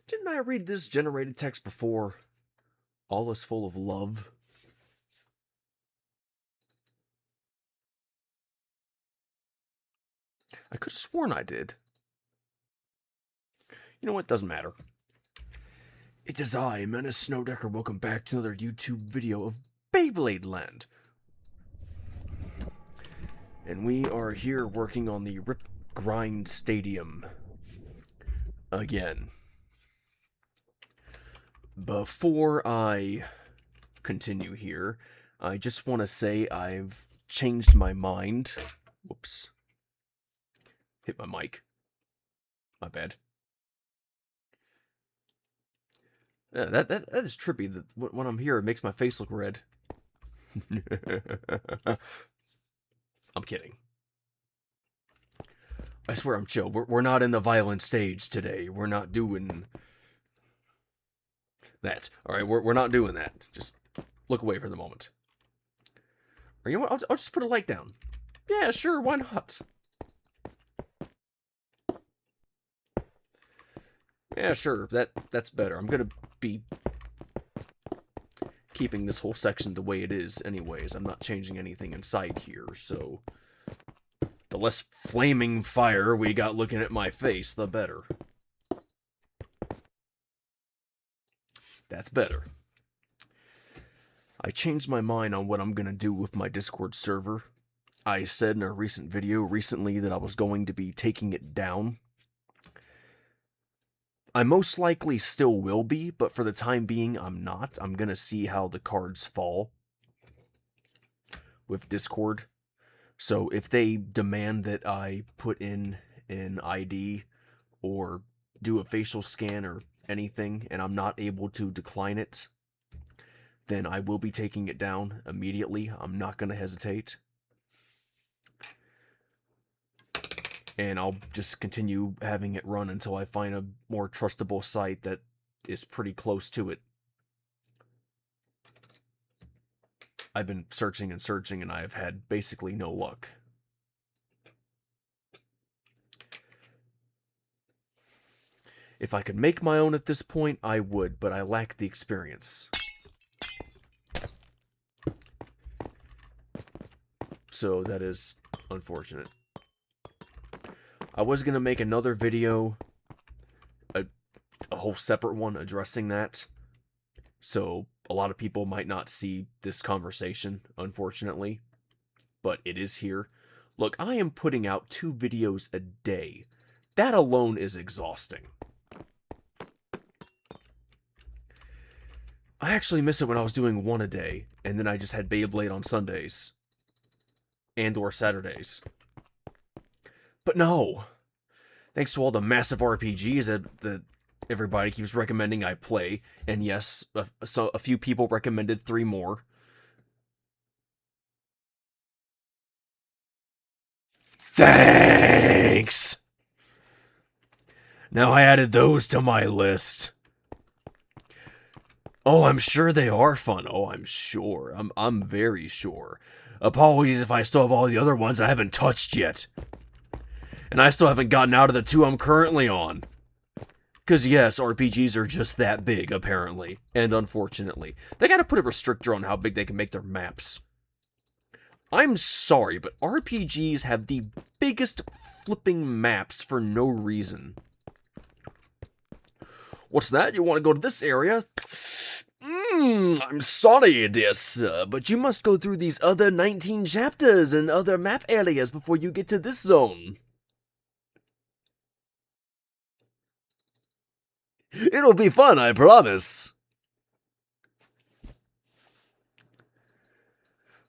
Didn't I read this generated text before? All is full of love. I could have sworn I did. You know what? Doesn't matter. It is I, Menace Snowdecker. Welcome back to another YouTube video of Beyblade Land. And we are here working on the Rip Grind Stadium. Again. Before I continue here, I just want to say I've changed my mind. Whoops. Hit my mic. My bad. Yeah, that is trippy. That when I'm here, it makes my face look red. I'm kidding. I swear I'm chill. We're not in the violent stage today. We're not doing that. All right, we're not doing that. Just look away for the moment. Or you know what? I'll just put a light down. Yeah, sure. Why not? Yeah, sure. That's better. I'm gonna be keeping this whole section the way it is anyways. I'm not changing anything inside here, so the less flaming fire we got looking at my face, the better. That's better. I changed my mind on what I'm gonna do with my Discord server. I said in a recent video recently that I was going to be taking it down. I most likely still will be, but for the time being, I'm not. I'm gonna see how the cards fall with Discord. So if they demand that I put in an ID or do a facial scan or anything, and I'm not able to decline it, then I will be taking it down immediately. I'm not gonna hesitate. And I'll just continue having it run until I find a more trustable site that is pretty close to it. I've been searching and searching, and I've had basically no luck. If I could make my own at this point, I would, but I lack the experience. So that is unfortunate. I was going to make another video, a whole separate one addressing that, so a lot of people might not see this conversation, unfortunately, but it is here. Look, I am putting out 2 videos a day. That alone is exhausting. I actually miss it when I was doing 1 a day, and then I just had Beyblade on Sundays. And or Saturdays. But no, thanks to all the massive RPGs that everybody keeps recommending I play, and yes, a few people recommended 3 more. Thanks! Now I added those to my list. Oh, I'm sure they are fun. Oh, I'm sure. I'm very sure. Apologies if I still have all the other ones I haven't touched yet. And I still haven't gotten out of the 2 I'm currently on. Because yes, RPGs are just that big, apparently. And unfortunately. They gotta put a restrictor on how big they can make their maps. I'm sorry, but RPGs have the biggest flipping maps for no reason. What's that? You want to go to this area? I'm sorry, dear sir, but you must go through these other 19 chapters and other map areas before you get to this zone. It'll be fun, I promise.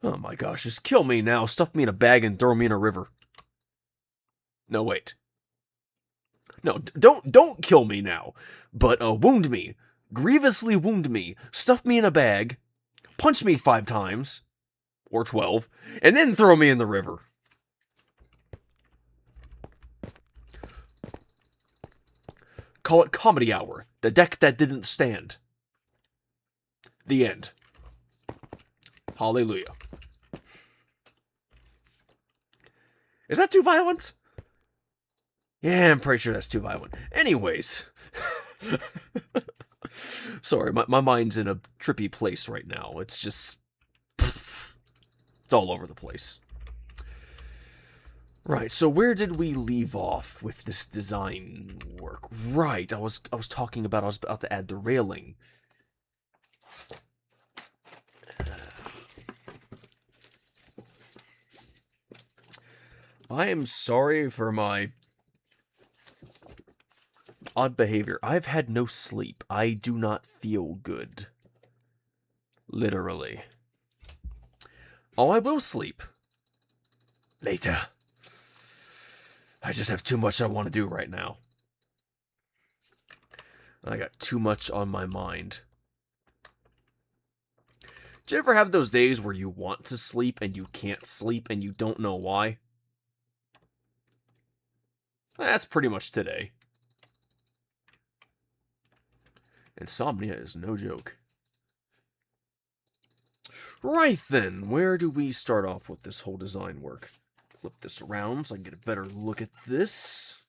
Oh my gosh, just kill me now, stuff me in a bag and throw me in a river. No, wait. No, don't kill me now, but wound me. Grievously wound me, stuff me in a bag, punch me 5 times, or 12, and then throw me in the river. Call it Comedy Hour, the deck that didn't stand. The end. Hallelujah. Is that too violent? Yeah, I'm pretty sure that's too violent. Anyways. Sorry, my mind's in a trippy place right now. It's just... It's all over the place. Right, so where did we leave off with this design work? Right, I was about to add the railing. I am sorry for my odd behavior. I've had no sleep. I do not feel good. Literally. Oh, I will sleep. Later. I just have too much I want to do right now. I got too much on my mind. Do you ever have those days where you want to sleep and you can't sleep and you don't know why? That's pretty much today. Insomnia is no joke. Right then, where do we start off with this whole design work? Flip this around so I can get a better look at this.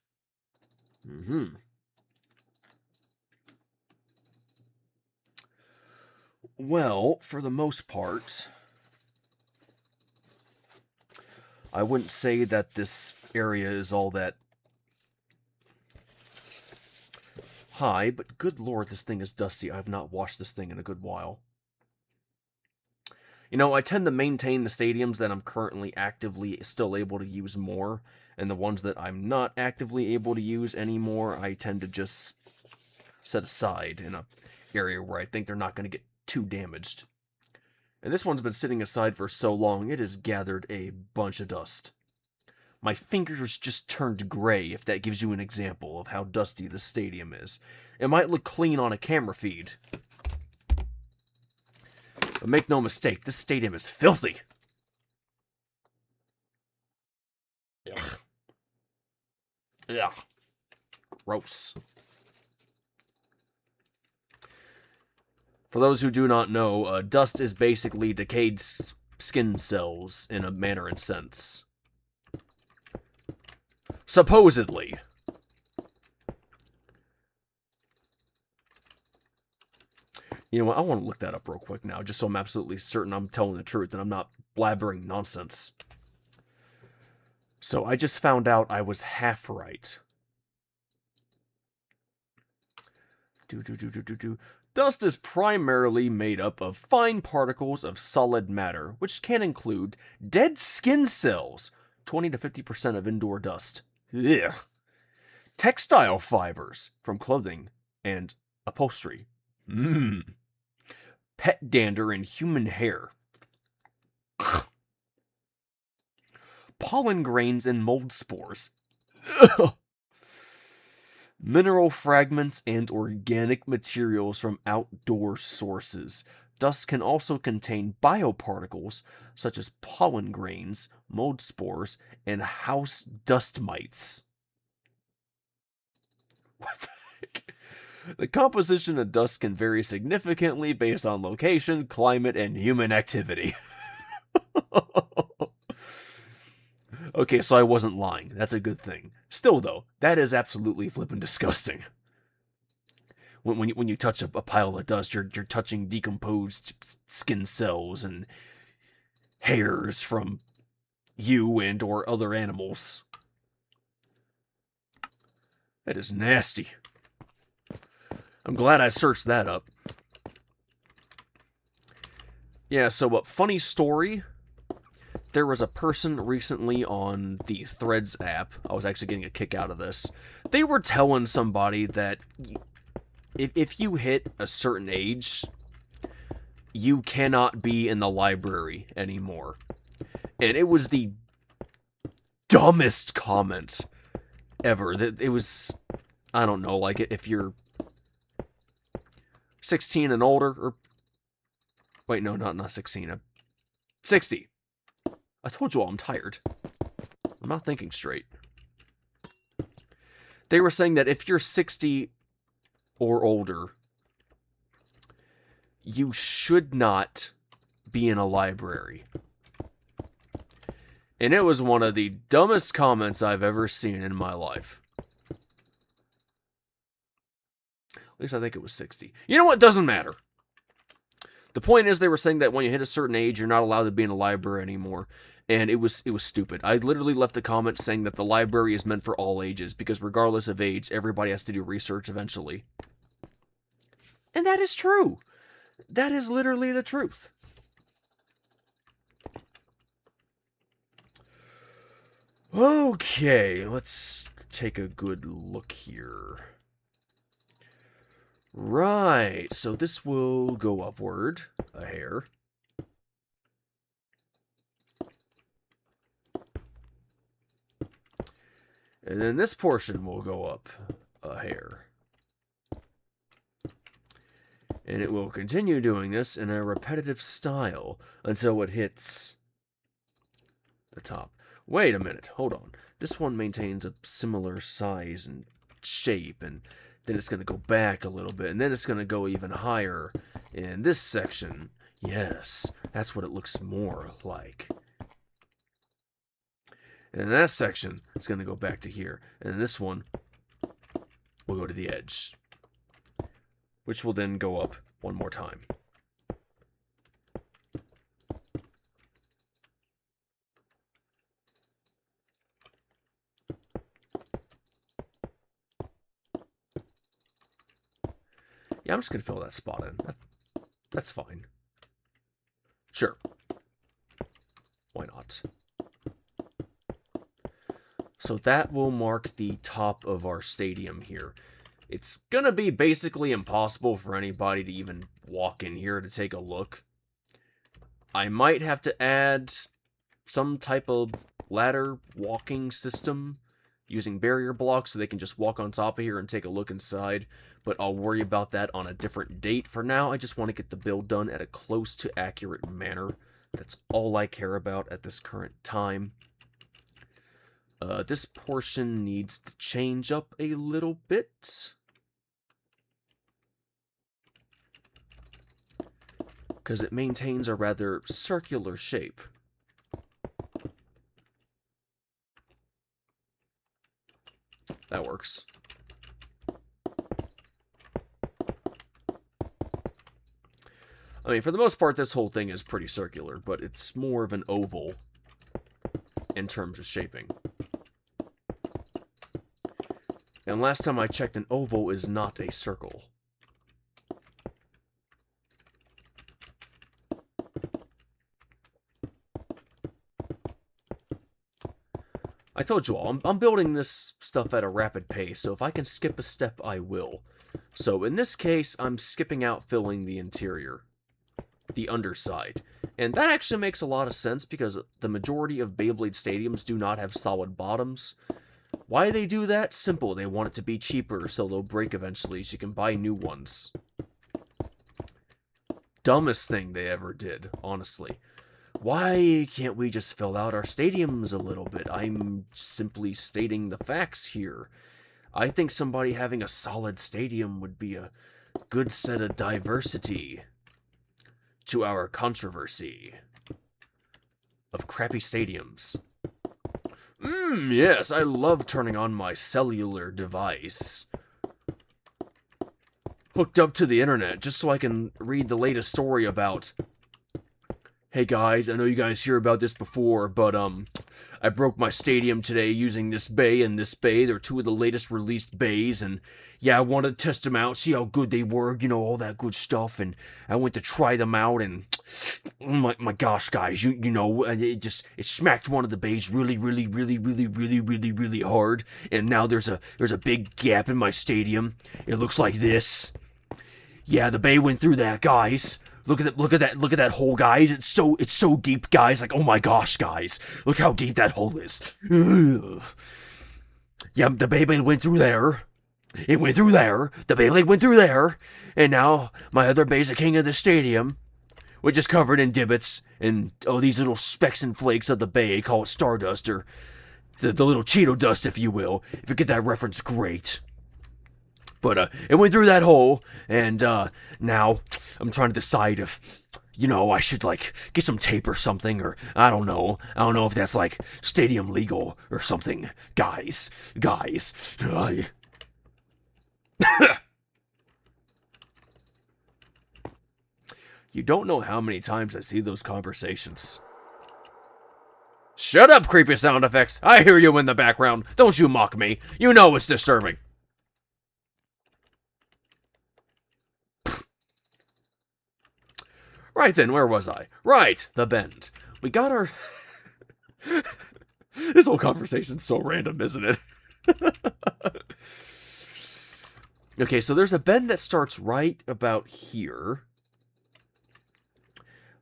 Well, for the most part, I wouldn't say that this area is all that high, but good lord, this thing is dusty. I have not washed this thing in a good while. You know, I tend to maintain the stadiums that I'm currently actively still able to use more, and the ones that I'm not actively able to use anymore, I tend to just set aside in a area where I think they're not going to get too damaged. And this one's been sitting aside for so long, it has gathered a bunch of dust. My fingers just turned gray, if that gives you an example of how dusty the stadium is. It might look clean on a camera feed, but make no mistake, this stadium is filthy. Ugh. Ugh. Gross. For those who do not know, dust is basically decayed skin cells in a manner and sense. Supposedly. You know what, I want to look that up real quick now, just so I'm absolutely certain I'm telling the truth and I'm not blabbering nonsense. So I just found out I was half right. Dust is primarily made up of fine particles of solid matter, which can include dead skin cells, 20 to 50% of indoor dust. Ugh. Textile fibers from clothing and upholstery. Pet dander and human hair. Pollen grains and mold spores. Mineral fragments and organic materials from outdoor sources. Dust can also contain bioparticles such as pollen grains, mold spores, and house dust mites. What the heck? The composition of dust can vary significantly based on location, climate, and human activity. Okay, so I wasn't lying. That's a good thing. Still, though, that is absolutely flippin' disgusting. When you touch a pile of dust, you're touching decomposed skin cells and hairs from you and or other animals. That is nasty. I'm glad I searched that up. Yeah, so funny story. There was a person recently on the Threads app. I was actually getting a kick out of this. They were telling somebody that if you hit a certain age, you cannot be in the library anymore. And it was the dumbest comment ever. It was, I don't know, like if you're 16 and older, or wait, no, not 16, 60. I told you all I'm tired. I'm not thinking straight. They were saying that if you're 60 or older, you should not be in a library. And it was one of the dumbest comments I've ever seen in my life. At least I think it was 60. You know what? Doesn't matter. The point is, they were saying that when you hit a certain age, you're not allowed to be in a library anymore. And it was stupid. I literally left a comment saying that the library is meant for all ages, because regardless of age, everybody has to do research eventually. And that is true. That is literally the truth. Okay, let's take a good look here. Right, so this will go upward a hair. And then this portion will go up a hair. And it will continue doing this in a repetitive style until it hits the top. Wait a minute, hold on. This one maintains a similar size and shape, and then it's going to go back a little bit, and then it's going to go even higher in this section. Yes, that's what it looks more like. And that section is going to go back to here, and this one will go to the edge, which will then go up one more time. Yeah, I'm just going to fill that spot in. That's fine. Sure. Why not? So that will mark the top of our stadium here. It's going to be basically impossible for anybody to even walk in here to take a look. I might have to add some type of ladder walking system using barrier blocks so they can just walk on top of here and take a look inside, but I'll worry about that on a different date. For now, I just want to get the build done at a close to accurate manner. That's all I care about at this current time. This portion needs to change up a little bit, because it maintains a rather circular shape. That works. I mean, for the most part, this whole thing is pretty circular, but it's more of an oval in terms of shaping. And last time I checked, an oval is not a circle. I told you all, I'm building this stuff at a rapid pace, so if I can skip a step, I will. So in this case, I'm skipping out filling the interior, the underside. And that actually makes a lot of sense, because the majority of Beyblade stadiums do not have solid bottoms. Why they do that? Simple, they want it to be cheaper, so they'll break eventually, so you can buy new ones. Dumbest thing they ever did, honestly. Why can't we just fill out our stadiums a little bit? I'm simply stating the facts here. I think somebody having a solid stadium would be a good set of diversity to our controversy of crappy stadiums. Yes, I love turning on my cellular device hooked up to the internet just so I can read the latest story about, hey guys, I know you guys hear about this before, but I broke my stadium today using this bay and this bay. They're two of the latest released bays, and yeah, I wanted to test them out, see how good they were, you know, all that good stuff, and I went to try them out, and oh my gosh, guys, you know, it smacked one of the bays really hard, and now there's a big gap in my stadium. It looks like this. Yeah, the bay went through that, guys. Look at that hole, guys. It's so deep, guys. Like, oh my gosh, guys. Look how deep that hole is. Yeah, the Beyblade went through there. It went through there. The Beyblade went through there. And now my other bay's the king of the stadium, which is covered in divots and these little specks and flakes of the bay. Call it stardust, or the little Cheeto dust, if you will. If you get that reference, great. But it went through that hole, and now I'm trying to decide if, you know, I should, like, get some tape or something, or I don't know. I don't know if that's, like, stadium legal or something. Guys. You don't know how many times I see those conversations. Shut up, creepy sound effects. I hear you in the background. Don't you mock me. You know it's disturbing. Right then, where was I? Right, the bend. We got our... This whole conversation's so random, isn't it? Okay, so there's a bend that starts right about here.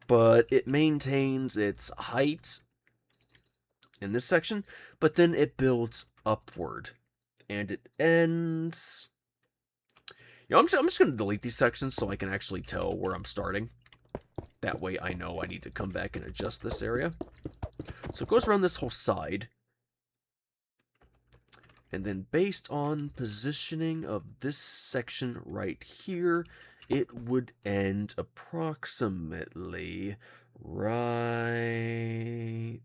But it maintains its height in this section, but then it builds upward. And it ends... You know, I'm just going to delete these sections so I can actually tell where I'm starting. That way I know I need to come back and adjust this area. So it goes around this whole side. And then based on positioning of this section right here, it would end approximately right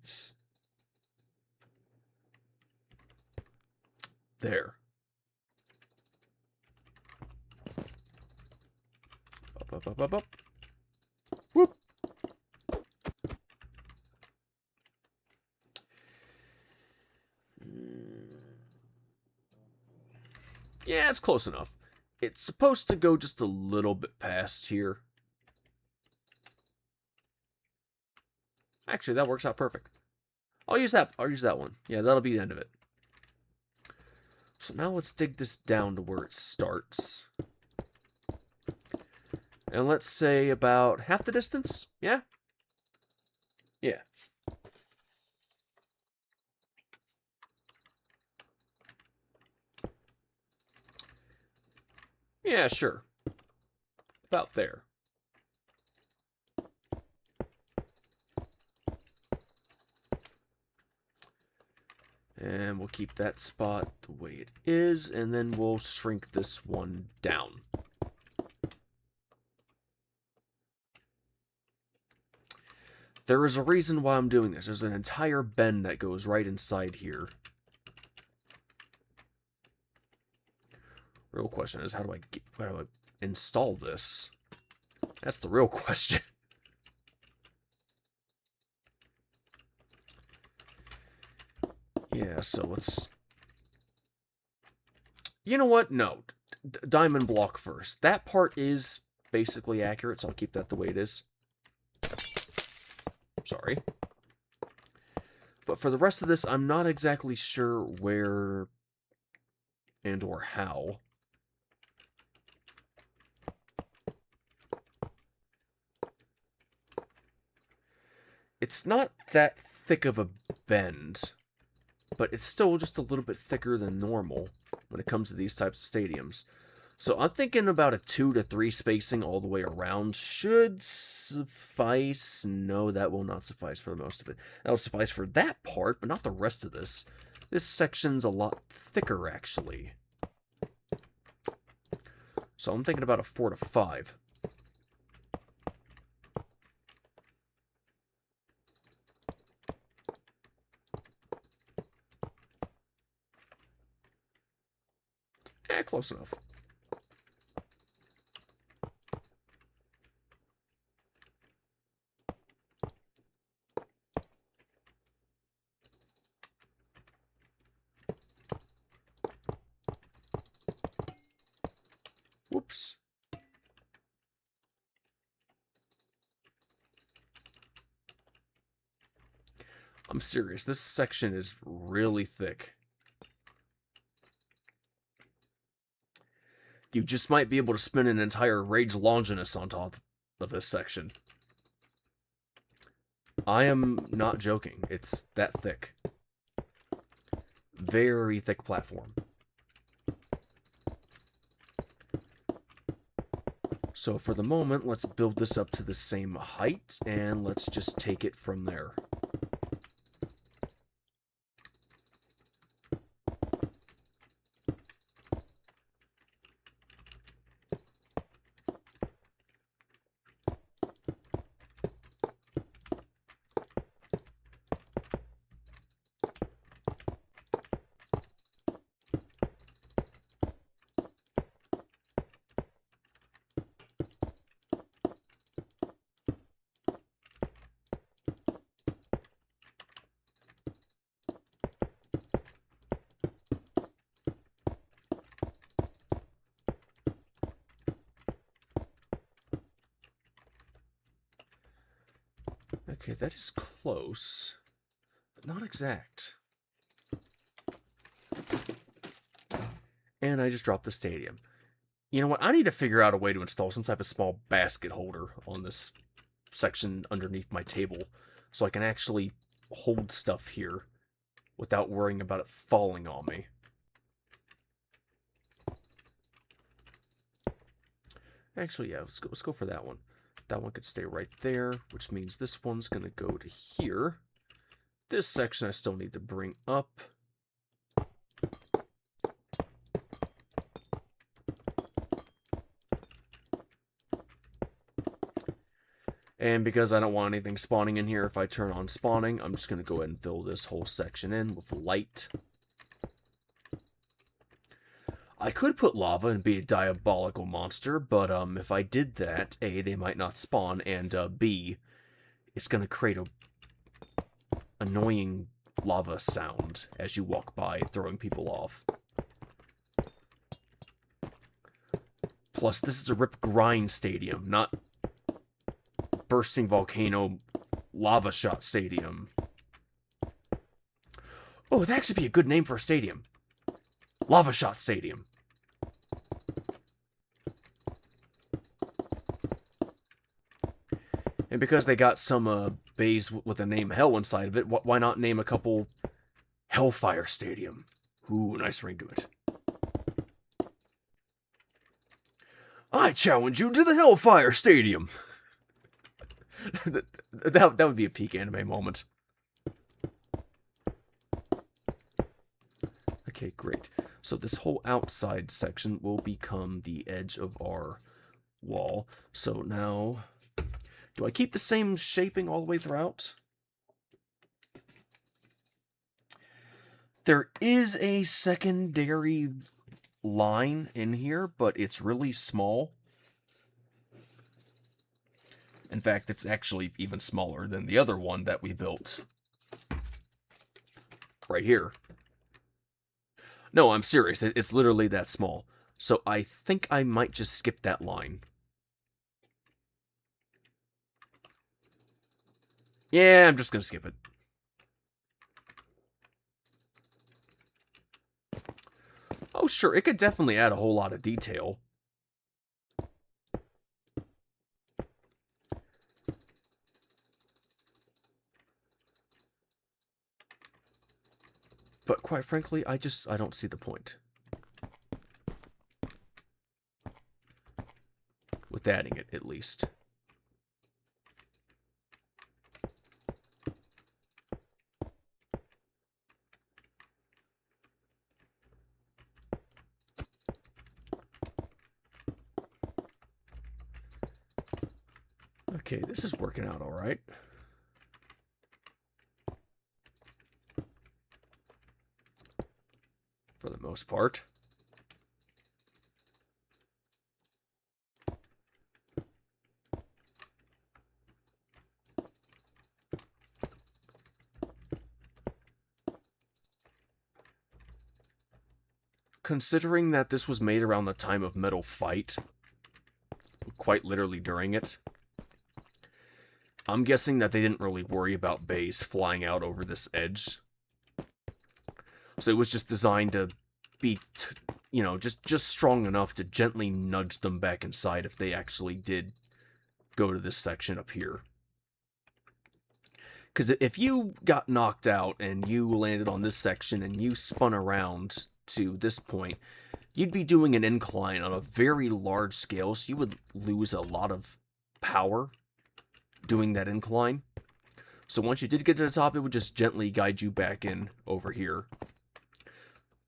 there. Up, up, up, up, up. Whoop. Yeah, it's close enough. It's supposed to go just a little bit past here. Actually, that works out perfect. I'll use that one. Yeah, that'll be the end of it. So now let's dig this down to where it starts. And let's say about half the distance? Yeah? Yeah. Yeah, sure. About there. And we'll keep that spot the way it is, and then we'll shrink this one down. There is a reason why I'm doing this. There's an entire bend that goes right inside here. Real question is, how do I install this? That's the real question. Yeah, so let's... You know what? No. Diamond block first. That part is basically accurate, so I'll keep that the way it is. Sorry. But for the rest of this, I'm not exactly sure where and or how. It's not that thick of a bend, but it's still just a little bit thicker than normal when it comes to these types of stadiums. So I'm thinking about a 2 to 3 spacing all the way around should suffice. No, that will not suffice for most of it. That'll suffice for that part, but not the rest of this. This section's a lot thicker, actually. So I'm thinking about a 4 to 5. Close enough. Whoops. I'm serious. This section is really thick. You just might be able to spin an entire Rage Longinus on top of this section. I am not joking. It's that thick. Very thick platform. So for the moment, let's build this up to the same height, and let's just take it from there. Okay, that is close, but not exact. And I just dropped the stadium. You know what? I need to figure out a way to install some type of small basket holder on this section underneath my table so I can actually hold stuff here without worrying about it falling on me. Actually, yeah, let's go for that one. That one could stay right there, which means this one's going to go to here. This section I still need to bring up. And because I don't want anything spawning in here, if I turn on spawning, I'm just going to go ahead and fill this whole section in with light. I could put lava and be a diabolical monster, but if I did that, A, they might not spawn, and B, it's going to create a annoying lava sound as you walk by, throwing people off. Plus, this is a rip grind stadium, not bursting volcano lava shot stadium. Oh, that'd actually be a good name for a stadium. Lava shot stadium. And because they got some bays with the name Hell inside of it, why not name a couple Hellfire Stadium? Ooh, nice ring to it. I challenge you to the Hellfire Stadium! that would be a peak anime moment. Okay, great. So this whole outside section will become the edge of our wall. So now, do I keep the same shaping all the way throughout? There is a secondary line in here, but it's really small. In fact, it's actually even smaller than the other one that we built. Right here. No, I'm serious. It's literally that small. So I think I might just skip that line. Yeah, I'm just going to skip it. Oh, sure, it could definitely add a whole lot of detail. But quite frankly, I don't see the point. With adding it, at least. Okay, this is working out all right. For the most part. Considering that this was made around the time of Metal Fight, quite literally during it, I'm guessing that they didn't really worry about Beys flying out over this edge. So it was just designed to be, you know, just strong enough to gently nudge them back inside if they actually did go to this section up here. Because if you got knocked out and you landed on this section and you spun around to this point, you'd be doing an incline on a very large scale, so you would lose a lot of power doing that incline. So once you did get to the top, it would just gently guide you back in over here.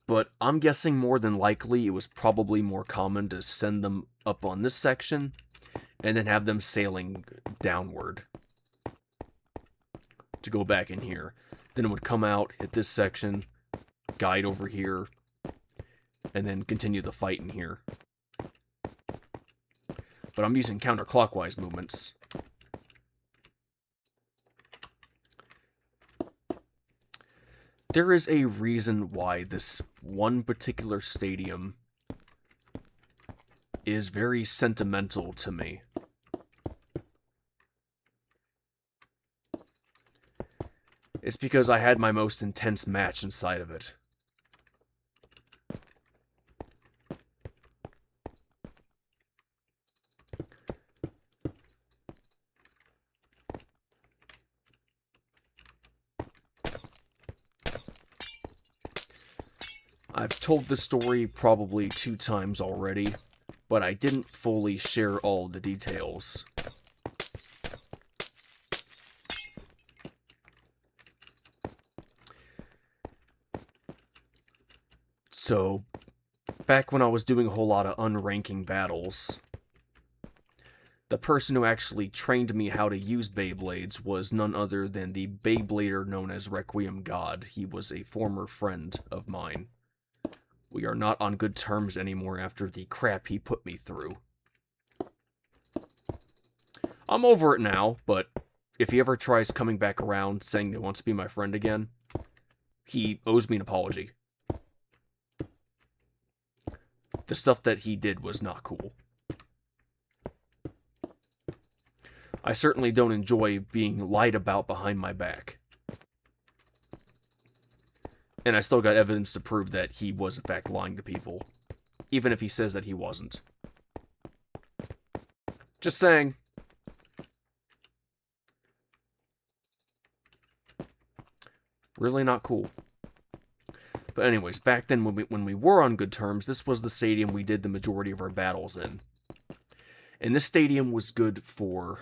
But I'm guessing more than likely it was probably more common to send them up on this section and then have them sailing downward to go back in here. Then it would come out, hit this section, guide over here, and then continue the fight in here. But I'm using counterclockwise movements. There is a reason why this one particular stadium is very sentimental to me. It's because I had my most intense match inside of it. I've told this story probably 2 times already, but I didn't fully share all the details. So, back when I was doing a whole lot of unranking battles, the person who actually trained me how to use Beyblades was none other than the Beyblader known as Requiem God. He was a former friend of mine. We are not on good terms anymore after the crap he put me through. I'm over it now, but if he ever tries coming back around saying he wants to be my friend again, he owes me an apology. The stuff that he did was not cool. I certainly don't enjoy being lied about behind my back. And I still got evidence to prove that he was in fact lying to people, even if he says that he wasn't. Just saying. Really not cool. But anyways, back then when we were on good terms, this was the stadium we did the majority of our battles in. And this stadium was good for,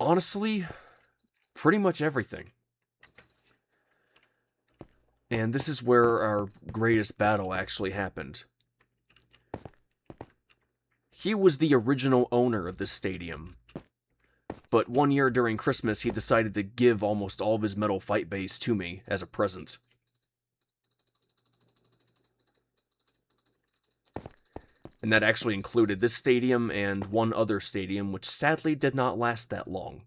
honestly, pretty much everything. And this is where our greatest battle actually happened. He was the original owner of this stadium. But one year during Christmas, he decided to give almost all of his metal fight base to me as a present. And that actually included this stadium and one other stadium, which sadly did not last that long.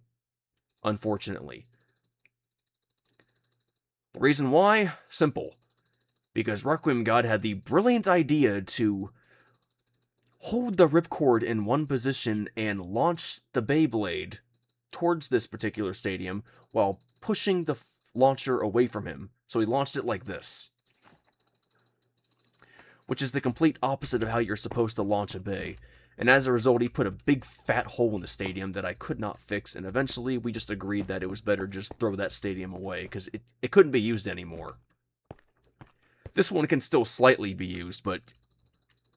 Unfortunately. The reason why? Simple. Because Requiem God had the brilliant idea to hold the ripcord in one position and launch the Beyblade towards this particular stadium while pushing the launcher away from him. So he launched it like this. Which is the complete opposite of how you're supposed to launch a Bey. And as a result, he put a big fat hole in the stadium that I could not fix, and eventually we just agreed that it was better just throw that stadium away, because it couldn't be used anymore. This one can still slightly be used, but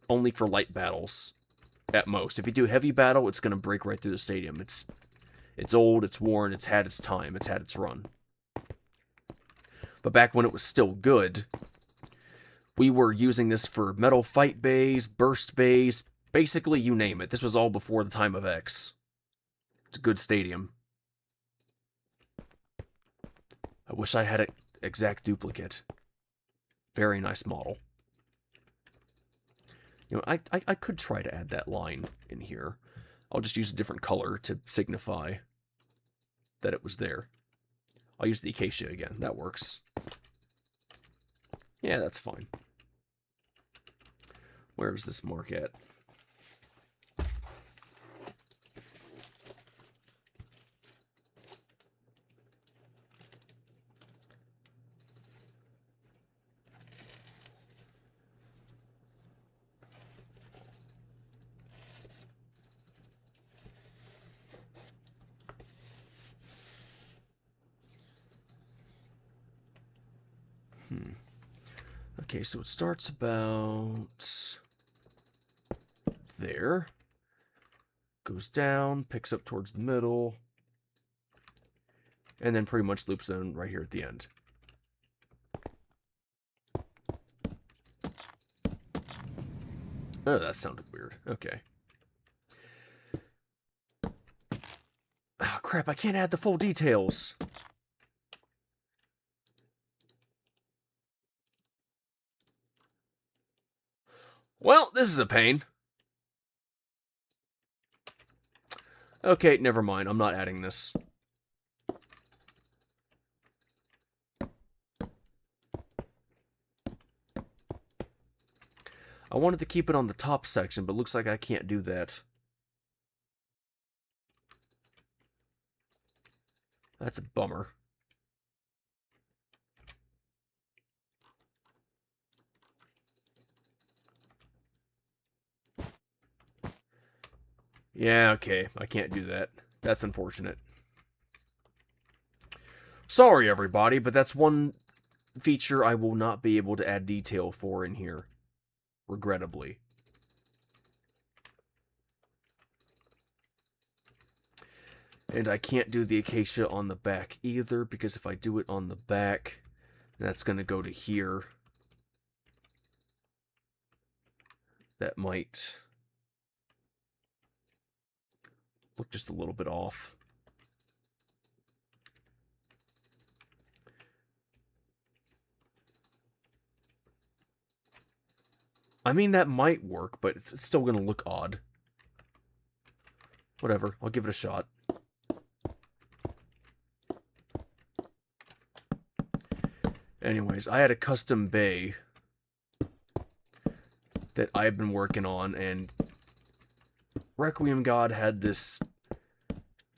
only for light battles, at most. If you do heavy battle, it's going to break right through the stadium. It's old, it's worn, it's had its time, it's had its run. But back when it was still good, we were using this for metal fight bays, burst bays, basically, you name it. This was all before the time of X. It's a good stadium. I wish I had an exact duplicate. Very nice model. You know, I could try to add that line in here. I'll just use a different color to signify that it was there. I'll use the acacia again. That works. Yeah, that's fine. Where's this mark at? Okay, so it starts about there, goes down, picks up towards the middle, and then pretty much loops down right here at the end. Oh, that sounded weird. Okay. Oh, crap, I can't add the full details. Well, this is a pain. Okay, never mind. I'm not adding this. I wanted to keep it on the top section, but looks like I can't do that. That's a bummer. Yeah, okay. I can't do that. That's unfortunate. Sorry, everybody, but that's one feature I will not be able to add detail for in here. Regrettably. And I can't do the acacia on the back either, because if I do it on the back, that's going to go to here. That might look just a little bit off. I mean, that might work, but it's still going to look odd. Whatever, I'll give it a shot. Anyways, I had a custom bay that I've been working on, and Requiem God had this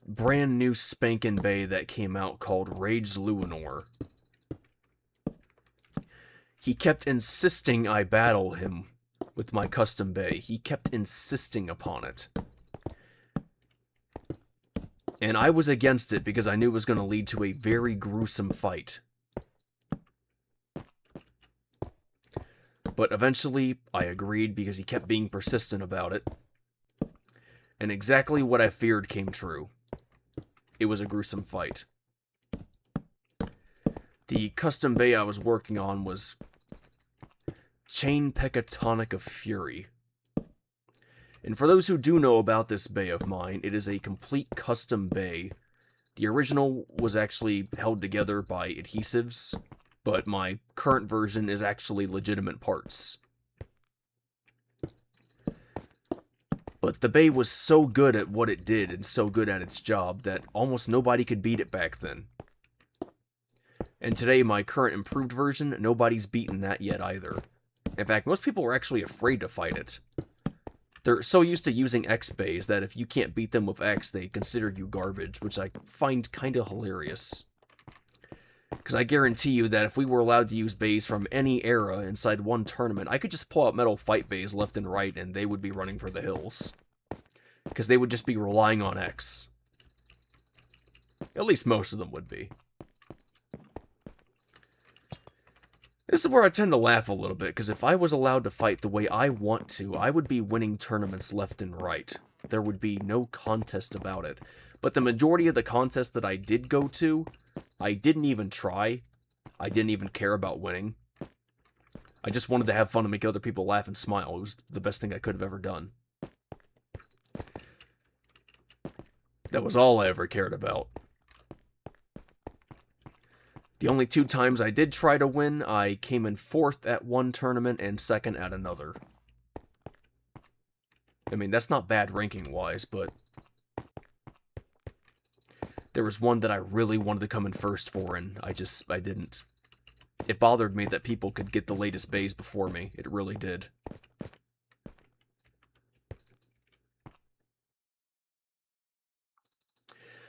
brand new spankin' bay that came out called Rage Luinor. He kept insisting I battle him with my custom bay. He kept insisting upon it. And I was against it because I knew it was going to lead to a very gruesome fight. But eventually, I agreed because he kept being persistent about it. And exactly what I feared came true. It was a gruesome fight. The custom bay I was working on was Chain Pecatonic of Fury. And for those who do know about this bay of mine, it is a complete custom bay. The original was actually held together by adhesives, but my current version is actually legitimate parts. But the bay was so good at what it did and so good at its job that almost nobody could beat it back then. And today, my current improved version, nobody's beaten that yet either. In fact, most people are actually afraid to fight it. They're so used to using X bays that if you can't beat them with X, they consider you garbage, which I find kinda hilarious. Because I guarantee you that if we were allowed to use bays from any era inside one tournament, I could just pull out metal fight bays left and right and they would be running for the hills. Because they would just be relying on X. At least most of them would be. This is where I tend to laugh a little bit, because if I was allowed to fight the way I want to, I would be winning tournaments left and right. There would be no contest about it. But the majority of the contests that I did go to, I didn't even try. I didn't even care about winning. I just wanted to have fun and make other people laugh and smile. It was the best thing I could have ever done. That was all I ever cared about. The only 2 times I did try to win, I came in 4th at one tournament and 2nd at another. I mean, that's not bad ranking-wise, but there was one that I really wanted to come in 1st for, and I didn't. It bothered me that people could get the latest bays before me. It really did.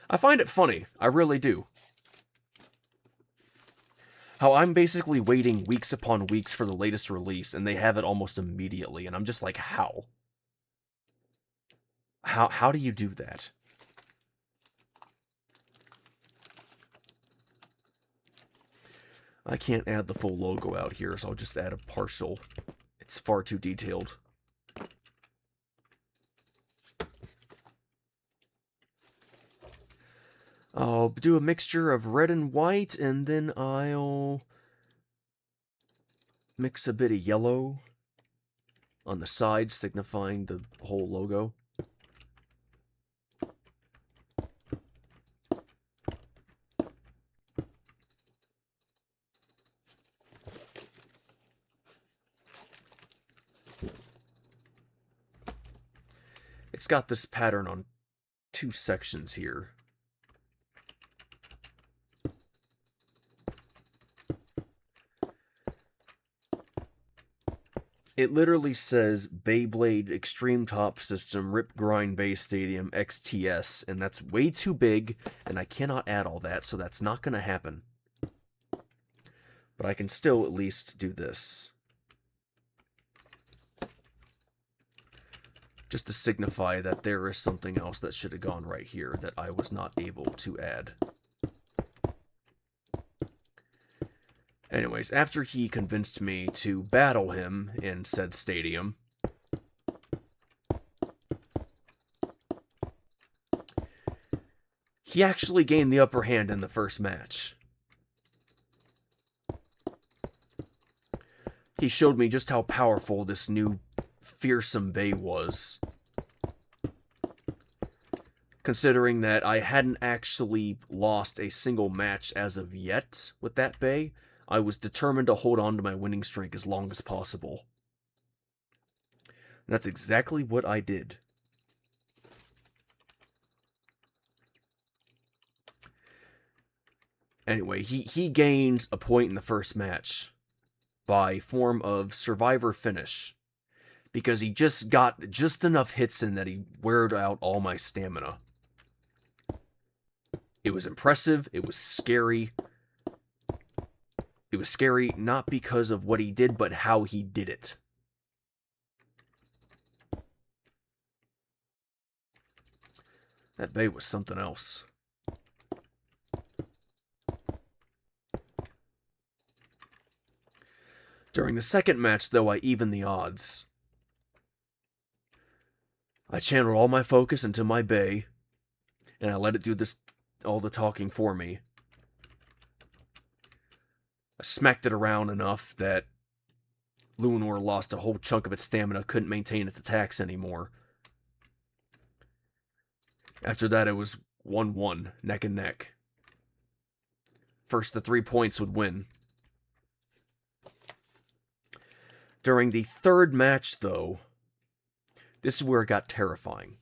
I find it funny. I really do. How I'm basically waiting weeks upon weeks for the latest release, and they have it almost immediately, and I'm just like, how? How do you do that? I can't add the full logo out here, so I'll just add a partial. It's far too detailed. I'll do a mixture of red and white, and then I'll mix a bit of yellow on the sides, signifying the whole logo. It's got this pattern on 2 sections here. It literally says Beyblade Extreme Top System Rip Grind Beystadium XTS, and that's way too big, and I cannot add all that, so that's not going to happen. But I can still at least do this. Just to signify that there is something else that should have gone right here that I was not able to add. Anyways, after he convinced me to battle him in said stadium, he actually gained the upper hand in the first match. He showed me just how powerful this new fearsome Bey was. Considering that I hadn't actually lost a single match as of yet with that Bey, I was determined to hold on to my winning streak as long as possible. And that's exactly what I did. Anyway, he gained a point in the first match by form of survivor finish, because he just got just enough hits in that he weared out all my stamina. It was impressive, it was scary. It was scary not because of what he did, but how he did it. That Bey was something else. During the second match, though, I evened the odds. I channeled all my focus into my Bey, and I let it do all the talking for me. I smacked it around enough that Luinor lost a whole chunk of its stamina, couldn't maintain its attacks anymore. After that, it was 1-1, neck and neck. First, the 3 points would win. During the third match, though, this is where it got terrifying.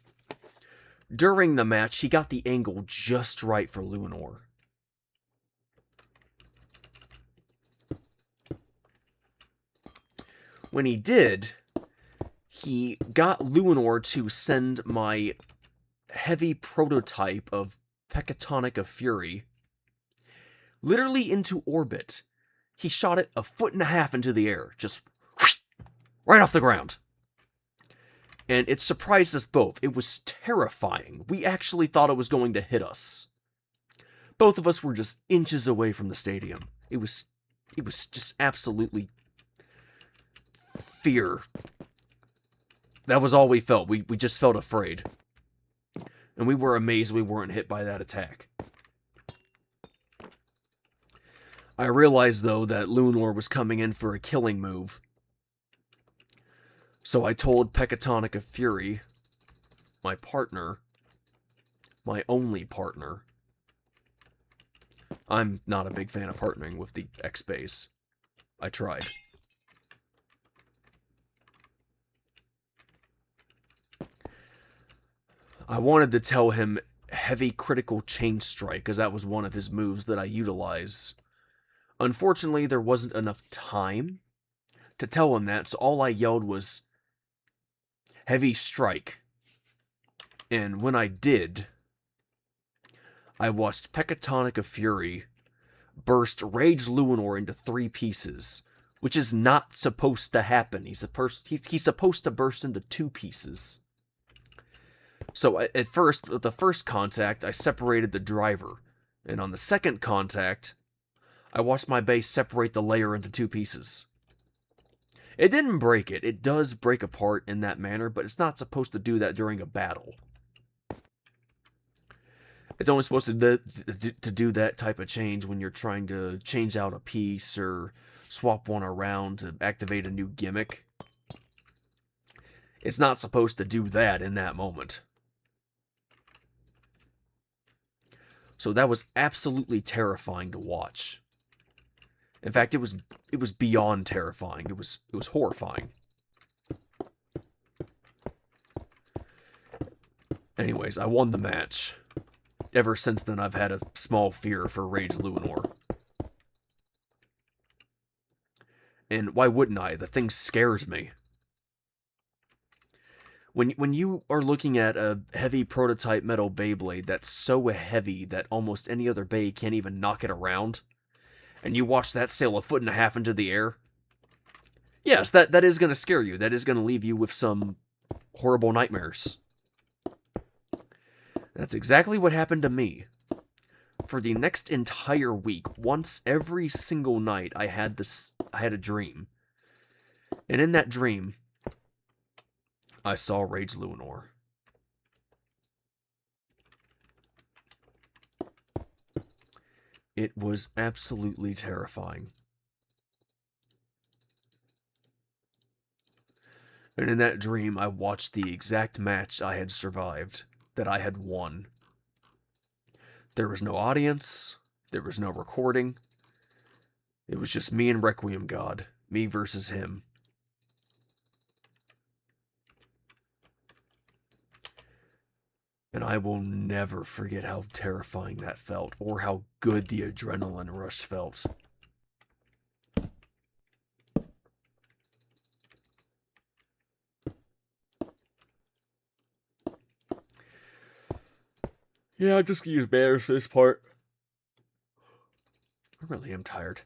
During the match, he got the angle just right for Luinor. When he did, he got Luinor to send my heavy prototype of Pecatonic of Fury literally into orbit. He shot it 1.5 feet into the air, just right off the ground. And it surprised us both. It was terrifying. We actually thought it was going to hit us. Both of us were just inches away from the stadium. It was just absolutely fear. That was all we felt. We just felt afraid. And we were amazed we weren't hit by that attack. I realized, though, that Luinor was coming in for a killing move. So I told Pecatonic of Fury, my partner, my only partner. I'm not a big fan of partnering with the X-Beys. I tried. I wanted to tell him heavy critical chain strike, because that was one of his moves that I utilize. Unfortunately, there wasn't enough time to tell him that, so all I yelled was heavy strike. And when I did, I watched Pecatonic of Fury burst Rage Luinor into 3 pieces, which is not supposed to happen. He's supposed to burst into 2 pieces. So at first, with the first contact, I separated the driver, and on the second contact, I watched my base separate the layer into 2 pieces. It didn't break it. It does break apart in that manner, but it's not supposed to do that during a battle. It's only supposed to do that type of change when you're trying to change out a piece or swap one around to activate a new gimmick. It's not supposed to do that in that moment. So that was absolutely terrifying to watch. In fact, it was beyond terrifying. It was horrifying. Anyways, I won the match. Ever since then, I've had a small fear for Rage Luinor. And why wouldn't I? The thing scares me. When you are looking at a heavy prototype metal Beyblade that's so heavy that almost any other Bey can't even knock it around, and you watch that sail a foot and a half into the air, yes, that is going to scare you. That is going to leave you with some horrible nightmares. That's exactly what happened to me. For the next entire week, once every single night, I had a dream. And in that dream, I saw Rage Luinor. It was absolutely terrifying. And in that dream, I watched the exact match I had survived, that I had won. There was no audience, there was no recording. It was just me and Requiem God, me versus him. And I will never forget how terrifying that felt, or how good the adrenaline rush felt. Yeah, I'm just gonna use banners for this part. I really am tired.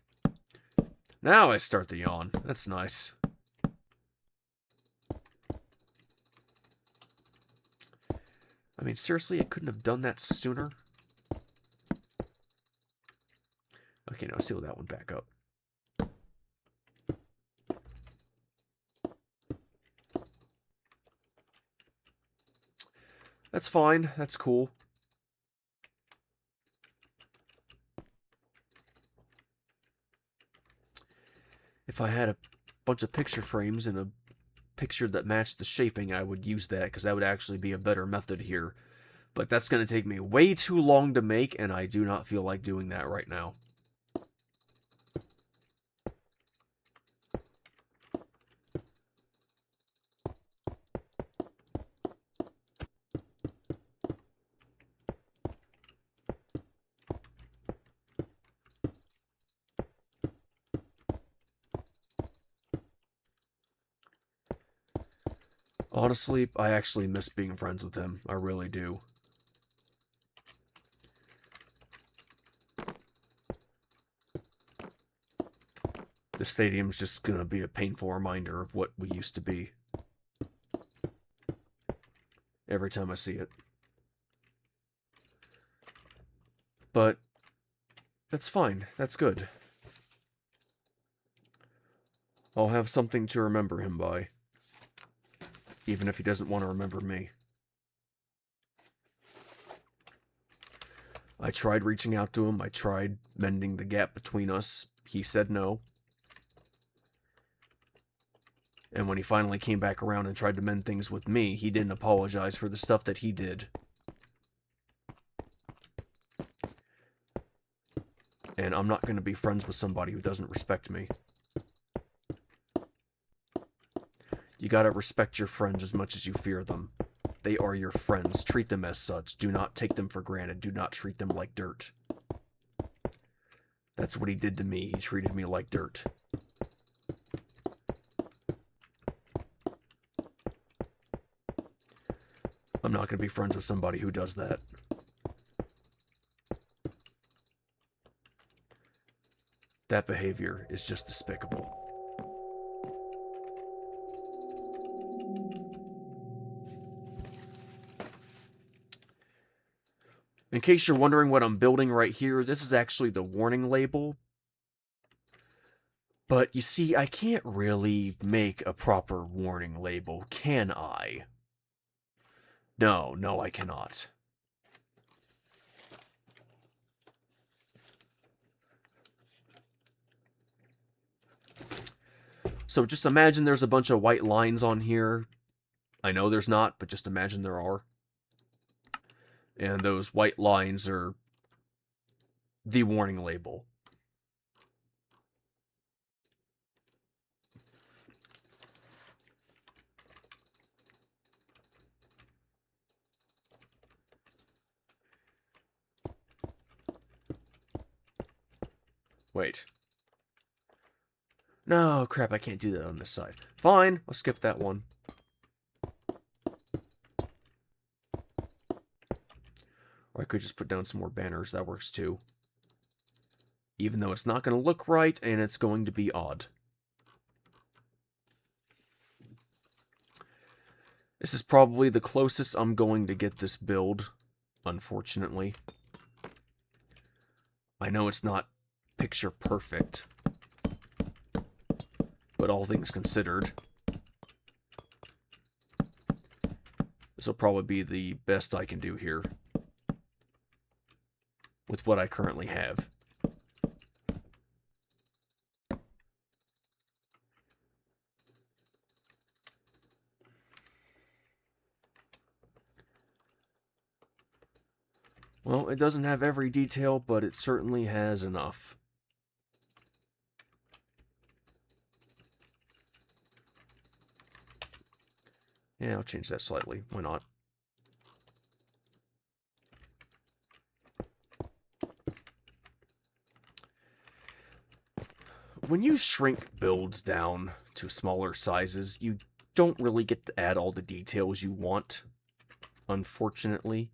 Now I start to yawn. That's nice. I mean, seriously, I couldn't have done that sooner? Okay, now seal that one back up. That's fine. That's cool. If I had a bunch of picture frames and a picture that matched the shaping, I would use that, because that would actually be a better method here. But that's going to take me way too long to make, and I do not feel like doing that right now. Honestly, I actually miss being friends with him. I really do. The stadium's just gonna be a painful reminder of what we used to be. Every time I see it. But that's fine. That's good. I'll have something to remember him by. Even if he doesn't want to remember me. I tried reaching out to him. I tried mending the gap between us. He said no. And when he finally came back around and tried to mend things with me, he didn't apologize for the stuff that he did. And I'm not going to be friends with somebody who doesn't respect me. You gotta respect your friends as much as you fear them. They are your friends. Treat them as such. Do not take them for granted. Do not treat them like dirt. That's what he did to me. He treated me like dirt. I'm not going to be friends with somebody who does that. That behavior is just despicable. In case you're wondering what I'm building right here, this is actually the warning label. But you see, I can't really make a proper warning label, can I? No, I cannot. So just imagine there's a bunch of white lines on here. I know there's not, but just imagine there are. And those white lines are the warning label. Wait. No, crap, I can't do that on this side. Fine, I'll skip that one. Or I could just put down some more banners. That works too. Even though it's not going to look right and it's going to be odd. This is probably the closest I'm going to get this build, unfortunately. I know it's not picture perfect, but all things considered, this will probably be the best I can do here with what I currently have. Well, it doesn't have every detail, but it certainly has enough. Yeah, I'll change that slightly. Why not? When you shrink builds down to smaller sizes, you don't really get to add all the details you want, unfortunately.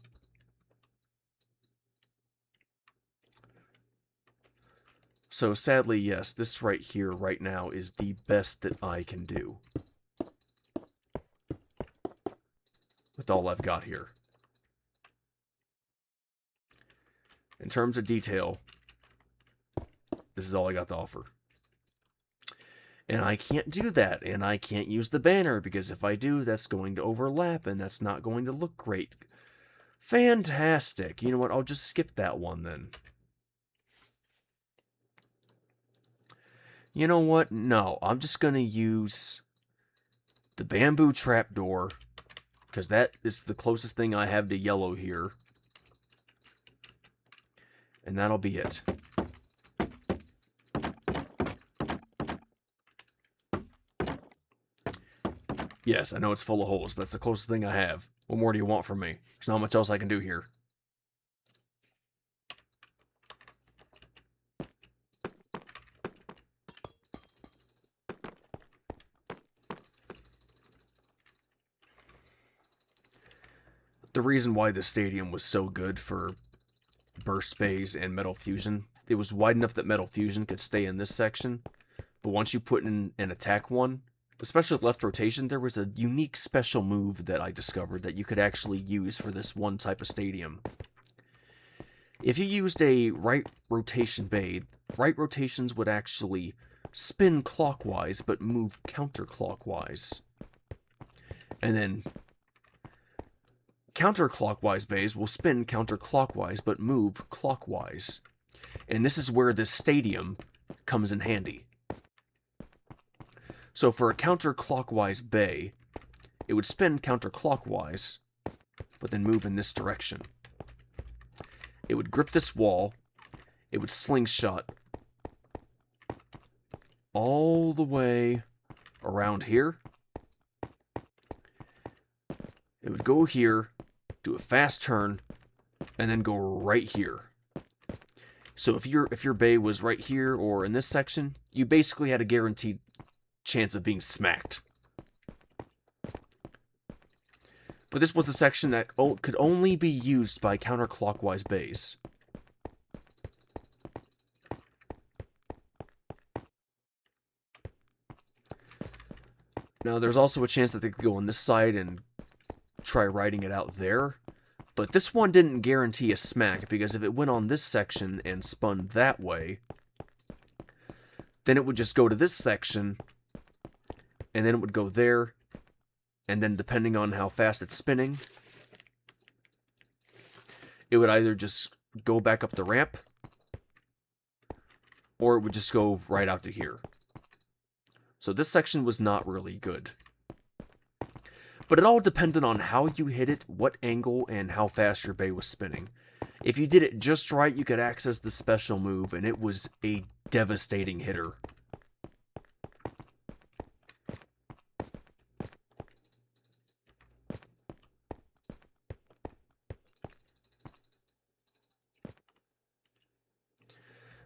So sadly, yes, this right here, right now, is the best that I can do with all I've got here. In terms of detail, this is all I got to offer. And I can't do that, and I can't use the banner, because if I do, that's going to overlap, and that's not going to look great. Fantastic. You know what, I'll just skip that one then. You know what, no, I'm just going to use the bamboo trapdoor, because that is the closest thing I have to yellow here. And that'll be it. Yes, I know it's full of holes, but it's the closest thing I have. What more do you want from me? There's not much else I can do here. The reason why this stadium was so good for Burst Beys and Metal Fusion, it was wide enough that Metal Fusion could stay in this section, but once you put in an attack one, especially left rotation, there was a unique special move that I discovered that you could actually use for this one type of stadium. If you used a right rotation Bey, right rotations would actually spin clockwise but move counterclockwise. And then counterclockwise Beys will spin counterclockwise but move clockwise. And this is where this stadium comes in handy. So for a counterclockwise Bey, it would spin counterclockwise, but then move in this direction. It would grip this wall, it would slingshot all the way around here. It would go here, do a fast turn, and then go right here. So if your Bey was right here or in this section, you basically had a guaranteed chance of being smacked. But this was the section that could only be used by counterclockwise Beys. Now, there's also a chance that they could go on this side and try riding it out there. But this one didn't guarantee a smack, because if it went on this section and spun that way, then it would just go to this section, and then it would go there, and then depending on how fast it's spinning, it would either just go back up the ramp, or it would just go right out to here. So this section was not really good. But it all depended on how you hit it, what angle, and how fast your Bey was spinning. If you did it just right, you could access the special move, and it was a devastating hitter.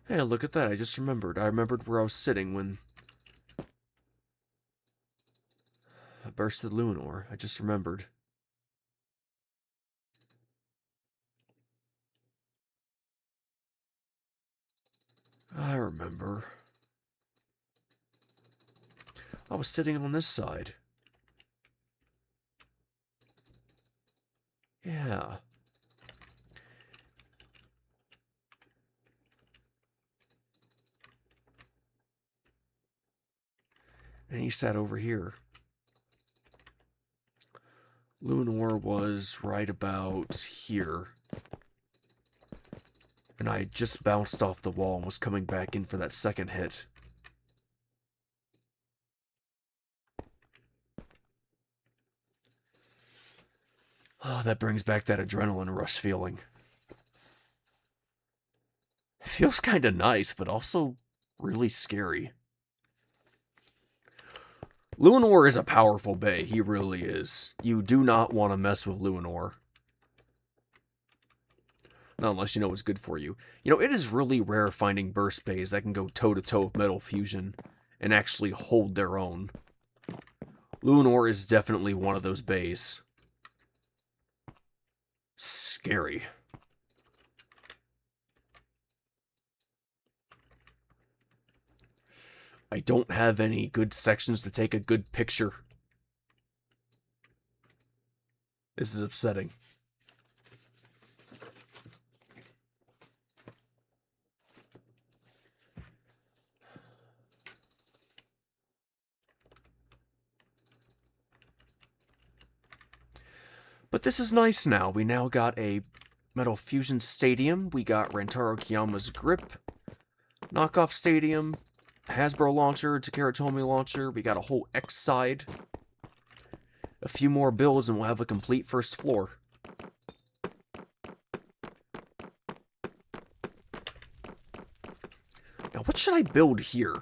Hey, look at that, I just remembered. I remembered where I was sitting when I bursted Luminor. I just remembered. I remember. I was sitting on this side. Yeah. And he sat over here. Lunar was right about here. And I just bounced off the wall and was coming back in for that second hit. Oh, that brings back that adrenaline rush feeling. It feels kind of nice, but also really scary. Lunar is a powerful Bey. He really is. You do not want to mess with Lunar. Not unless you know what's good for you. You know, it is really rare finding burst Beys that can go toe-to-toe with Metal Fusion and actually hold their own. Lunar is definitely one of those Beys. Scary. I don't have any good sections to take a good picture. This is upsetting. But this is nice now. We now got a Metal Fusion Stadium. We got Rantaro Kiyama's Grip. Knockoff Stadium. Hasbro launcher. Takara Tomy launcher. We got a whole X side. A few more builds and we'll have a complete first floor. Now, what should I build here?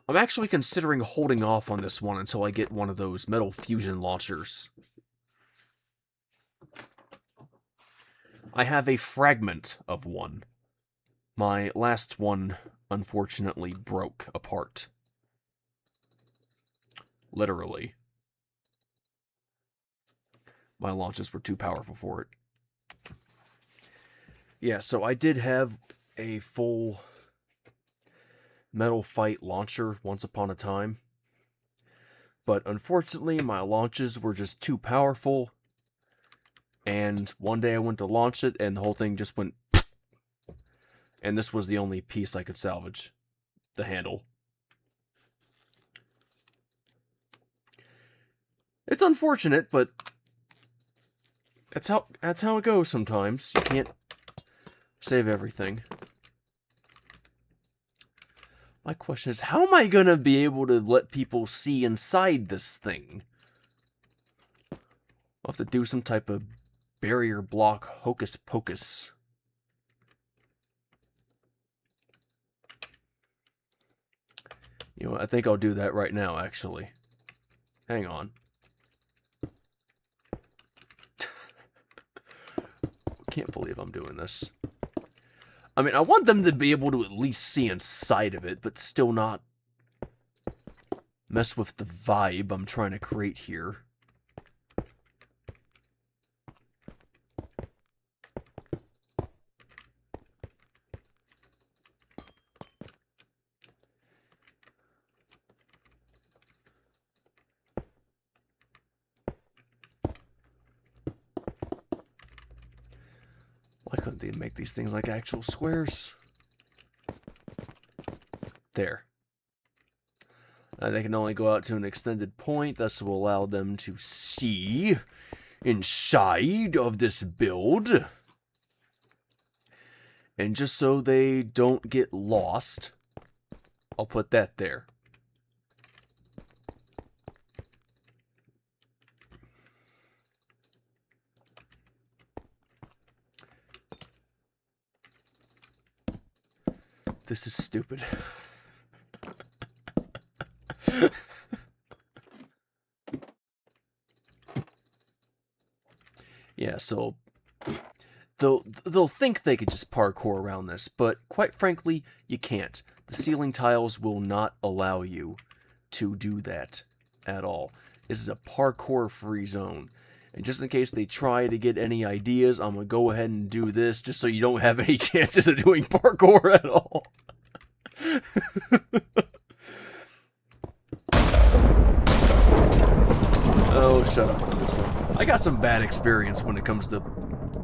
I'm actually considering holding off on this one until I get one of those Metal Fusion launchers. I have a fragment of one. My last one, unfortunately, broke apart. Literally. My launches were too powerful for it. Yeah, so I did have a full Metal Fight launcher once upon a time. But unfortunately, my launches were just too powerful. And one day I went to launch it, and the whole thing just went... And this was the only piece I could salvage. The handle. It's unfortunate, but... That's how it goes sometimes. You can't save everything. My question is, how am I going to be able to let people see inside this thing? I'll have to do some type of barrier block hocus pocus. You know, I think I'll do that right now, actually. Hang on. Can't believe I'm doing this. I mean, I want them to be able to at least see inside of it, but still not mess with the vibe I'm trying to create here. Why couldn't they make these things like actual squares? There. They can only go out to an extended point. This will allow them to see inside of this build. And just so they don't get lost, I'll put that there. This is stupid. Yeah, so they'll think they could just parkour around this, but quite frankly, you can't. The ceiling tiles will not allow you to do that at all. This is a parkour-free zone. And just in case they try to get any ideas, I'm going to go ahead and do this just so you don't have any chances of doing parkour at all. Oh, shut up, Thunderstorm. I got some bad experience when it comes to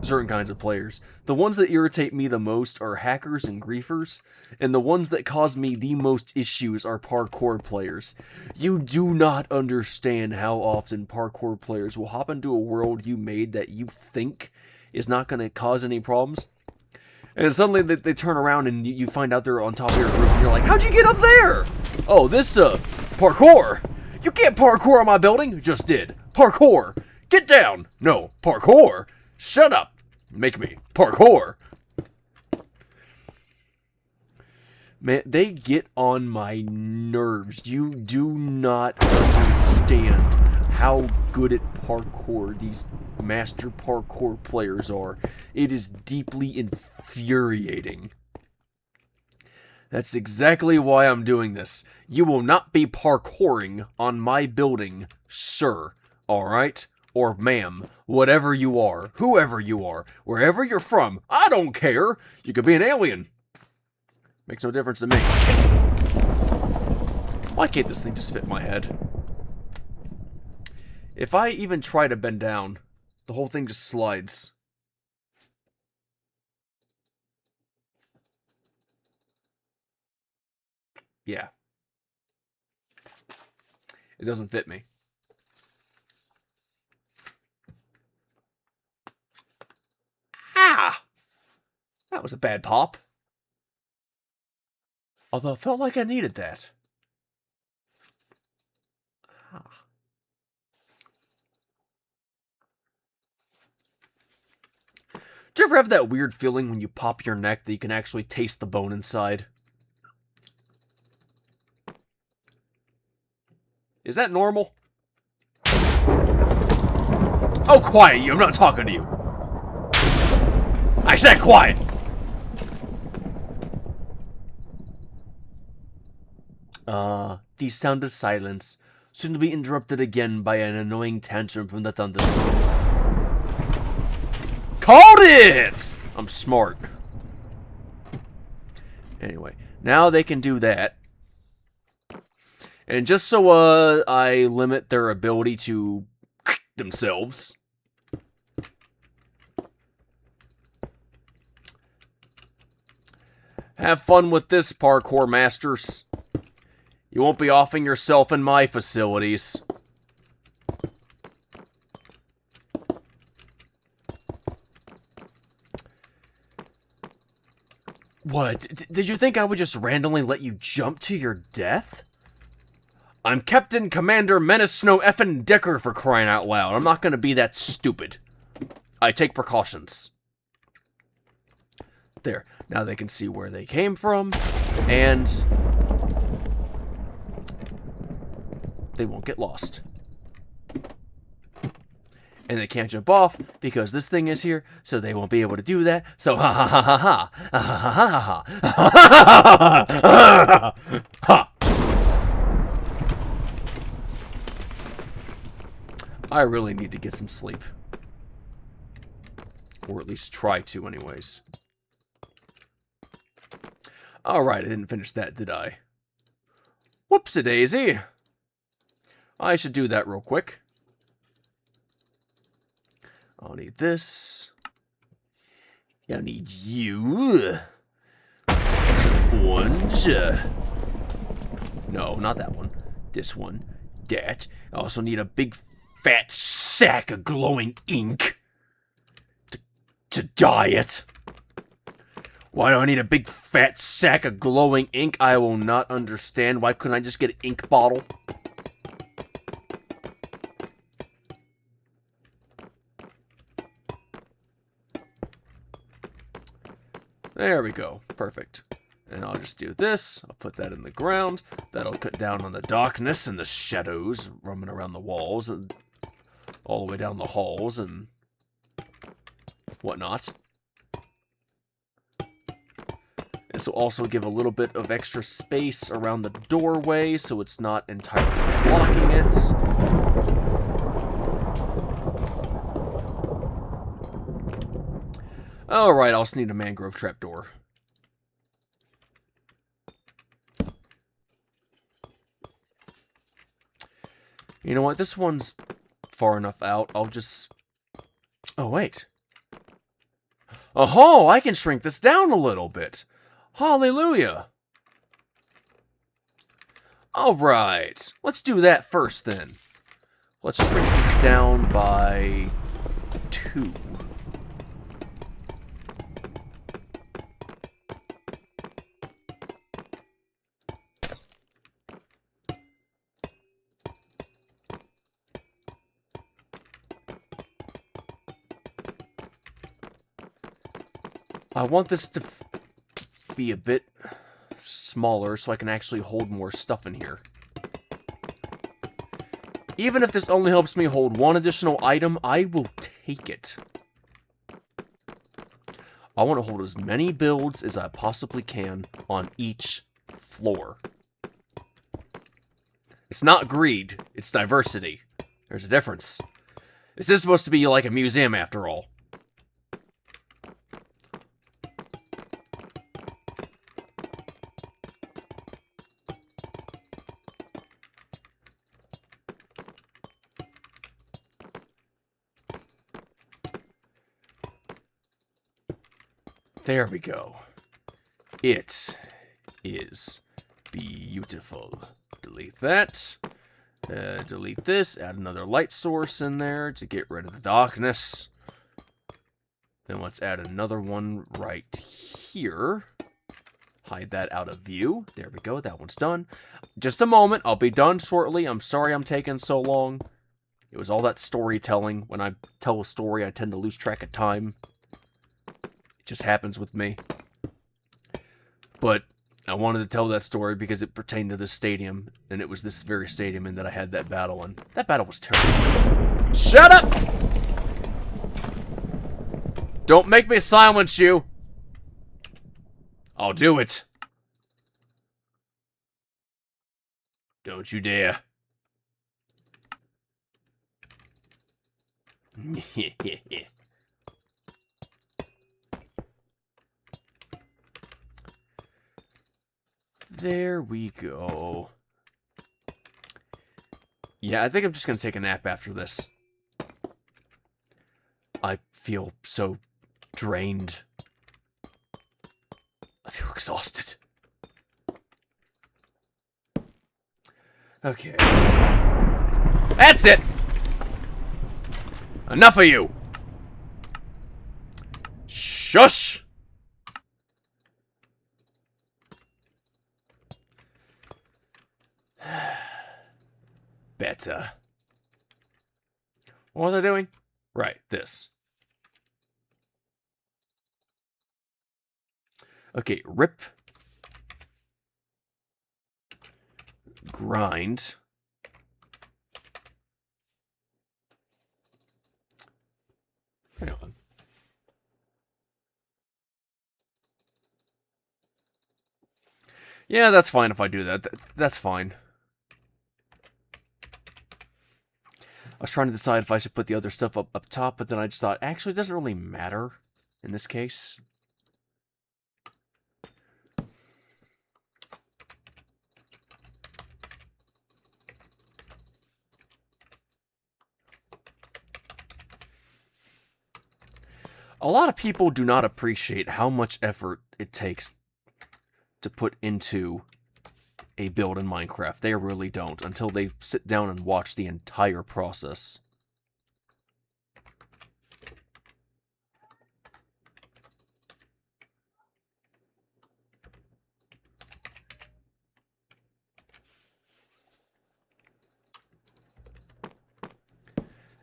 certain kinds of players. The ones that irritate me the most are hackers and griefers, and the ones that cause me the most issues are parkour players. You do not understand how often parkour players will hop into a world you made that you think is not going to cause any problems, and suddenly they turn around and you find out they're on top of your roof, and you're like, how'd you get up there? Oh, this, parkour! You can't parkour on my building! Just did. Parkour! Get down! No, parkour! Shut up! Make me parkour! Man, they get on my nerves. You do not understand how good at parkour these master parkour players are. It is deeply infuriating. That's exactly why I'm doing this. You will not be parkouring on my building, sir. Alright? Or ma'am. Whatever you are. Whoever you are. Wherever you're from. I don't care. You could be an alien. Makes no difference to me. Why can't this thing just fit my head? If I even try to bend down, the whole thing just slides. Yeah. It doesn't fit me. Ah! That was a bad pop. Although it felt like I needed that. Ah. Do you ever have that weird feeling when you pop your neck that you can actually taste the bone inside? Is that normal? Oh, quiet you! I'm not talking to you! I said quiet! The sound of silence, soon to be interrupted again by an annoying tantrum from the thunderstorm. Called it! I'm smart. Anyway, now they can do that. And just so I limit their ability to themselves, have fun with this, parkour masters. You won't be offing yourself in my facilities. What? Did you think I would just randomly let you jump to your death? I'm Captain Commander Menace Snow effin' Decker, for crying out loud. I'm not gonna be that stupid. I take precautions. There. Now they can see where they came from, and they won't get lost. And they can't jump off because this thing is here, so they won't be able to do that. So ha ha ha ha ha ha ha ha ha ha ha. I really need to get some sleep. Or at least try to, anyways. Alright, I didn't finish that, did I? Whoopsie-daisy! I should do that real quick. I'll need this. I'll need you. Let's get some orange. No, not that one. This one. That. I also need a big fat sack of glowing ink. To dye it. Why do I need a big fat sack of glowing ink? I will not understand. Why couldn't I just get an ink bottle? There we go. Perfect. And I'll just do this. I'll put that in the ground. That'll cut down on the darkness and the shadows roaming around the walls and all the way down the halls and whatnot. This will also give a little bit of extra space around the doorway so it's not entirely blocking it. Alright, I'll just need a mangrove trapdoor. You know what? This one's far enough out. I'll just... Oh, wait. Oh, I can shrink this down a little bit. Hallelujah. Alright. Let's do that first, then. Let's shrink this down by 2. I want this to be a bit smaller so I can actually hold more stuff in here. Even if this only helps me hold 1 additional item, I will take it. I want to hold as many builds as I possibly can on each floor. It's not greed, it's diversity. There's a difference. Is this supposed to be like a museum after all? There we go. It is beautiful. Delete that. Delete this. Add another light source in there to get rid of the darkness. Then let's add another one right here. Hide that out of view. There we go. That one's done. Just a moment. I'll be done shortly. I'm sorry I'm taking so long. It was all that storytelling. When I tell a story, I tend to lose track of time. Just happens with me. But I wanted to tell that story because it pertained to this stadium, and it was this very stadium in that I had that battle in. That battle was terrible. Shut up! Don't make me silence you! I'll do it. Don't you dare. There we go. Yeah, I think I'm just going to take a nap after this. I feel so drained. I feel exhausted. Okay. That's it! Enough of you! Shush! Better. What was I doing? Right, this. Okay, rip. Grind. Hang on. Yeah, that's fine if I do that. That's fine. I was trying to decide if I should put the other stuff up top, but then I just thought, actually, it doesn't really matter in this case. A lot of people do not appreciate how much effort it takes to put into a build in Minecraft. They really don't, until they sit down and watch the entire process.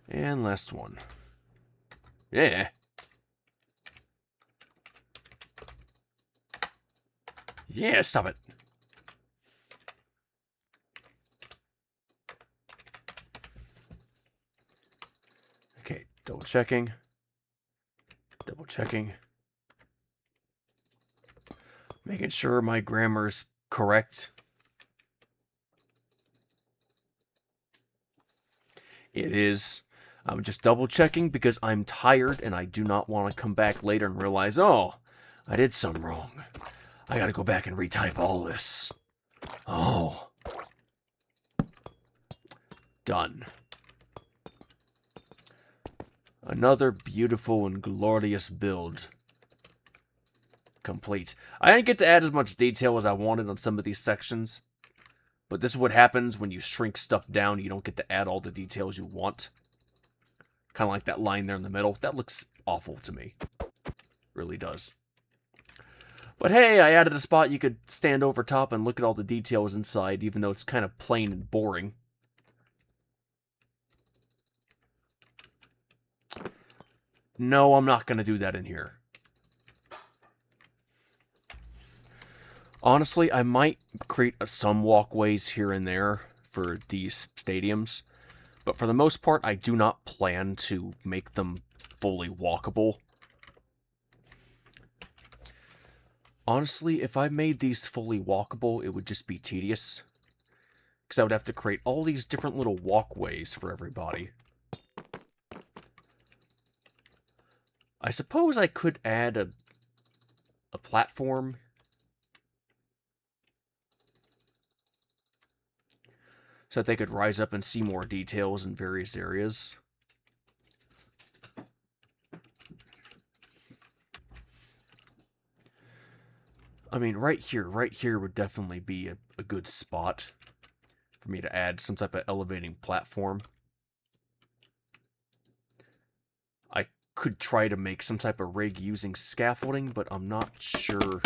And last one. Yeah. Yeah, stop it. Okay, double checking. Double checking. Making sure my grammar's correct. It is. I'm just double checking because I'm tired and I do not want to come back later and realize, oh, I did something wrong. I gotta go back and retype all this. Oh. Done. Another beautiful and glorious build. Complete. I didn't get to add as much detail as I wanted on some of these sections, but this is what happens when you shrink stuff down. You don't get to add all the details you want. Kind of like that line there in the middle. That looks awful to me. Really does. But hey, I added a spot you could stand over top and look at all the details inside, even though it's kind of plain and boring. No, I'm not going to do that in here. Honestly, I might create some walkways here and there for these stadiums, but for the most part, I do not plan to make them fully walkable. Honestly, if I made these fully walkable, it would just be tedious, because I would have to create all these different little walkways for everybody. I suppose I could add a platform so that they could rise up and see more details in various areas. I mean, right here would definitely be a good spot for me to add some type of elevating platform. I could try to make some type of rig using scaffolding, but I'm not sure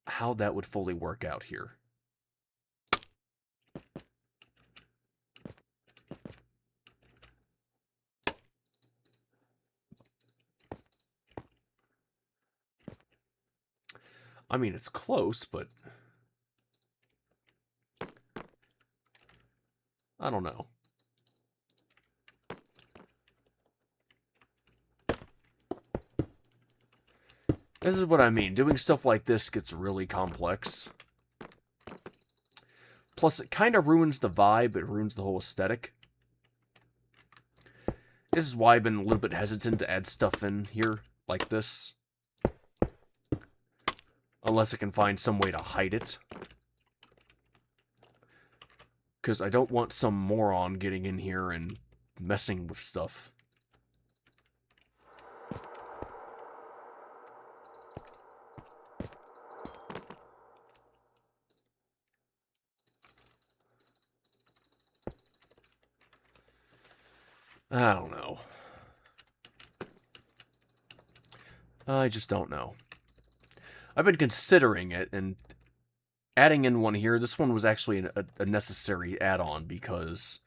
how that would fully work out here. I mean, it's close, but I don't know. This is what I mean. Doing stuff like this gets really complex. Plus, it kind of ruins the vibe. It ruins the whole aesthetic. This is why I've been a little bit hesitant to add stuff in here like this. Unless I can find some way to hide it. Because I don't want some moron getting in here and messing with stuff. I don't know. I just don't know. I've been considering it, and adding in one here, this one was actually a necessary add-on, because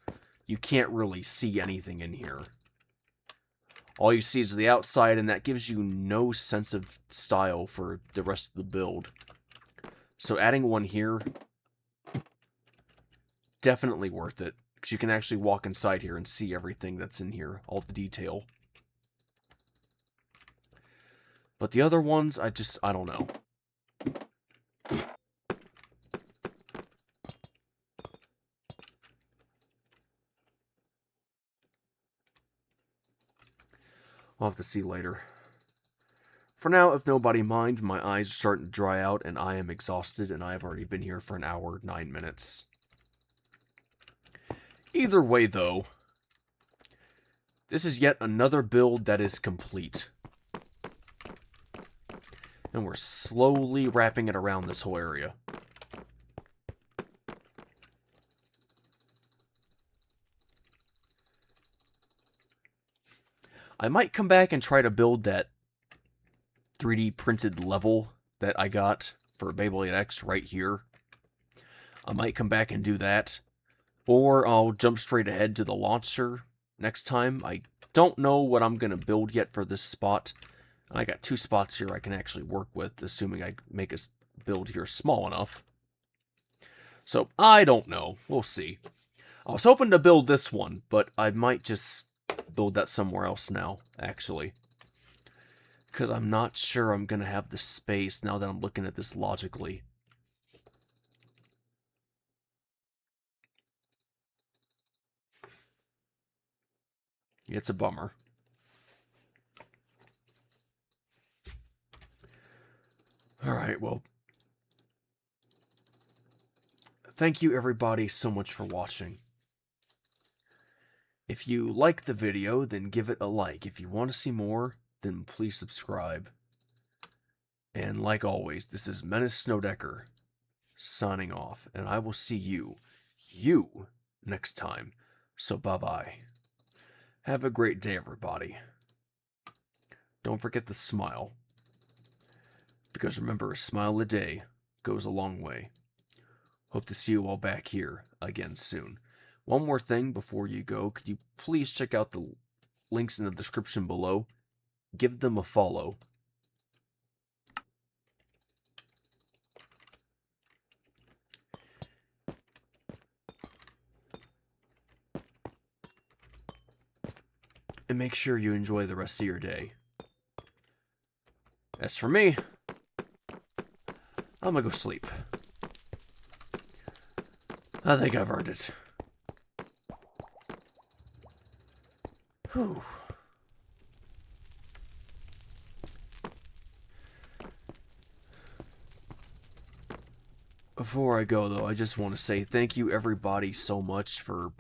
you can't really see anything in here. All you see is the outside, and that gives you no sense of style for the rest of the build. So adding one here, definitely worth it, because you can actually walk inside here and see everything that's in here, all the detail. But the other ones, I don't know. I'll have to see later. For now, if nobody minds, my eyes are starting to dry out, and I am exhausted, and I have already been here for an hour, 9 minutes. Either way, though, this is yet another build that is complete. And we're slowly wrapping it around this whole area. I might come back and try to build that 3D printed level that I got for Beyblade X right here. I might come back and do that. Or I'll jump straight ahead to the launcher next time. I don't know what I'm going to build yet for this spot. I got 2 spots here I can actually work with, assuming I make a build here small enough. So, I don't know. We'll see. I was hoping to build this one, but I might just build that somewhere else now, actually. Because I'm not sure I'm going to have the space now that I'm looking at this logically. It's a bummer. Alright, well, thank you everybody so much for watching. If you like the video, then give it a like. If you want to see more, then please subscribe. And like always, this is Menace Snowdecker, signing off, and I will see you next time. So bye-bye. Have a great day, everybody. Don't forget to smile. Because remember, a smile a day goes a long way. Hope to see you all back here again soon. One more thing before you go, could you please check out the links in the description below? Give them a follow. And make sure you enjoy the rest of your day. As for me, I'm gonna go sleep. I think I've earned it. Whew. Before I go, though, I just want to say thank you everybody so much for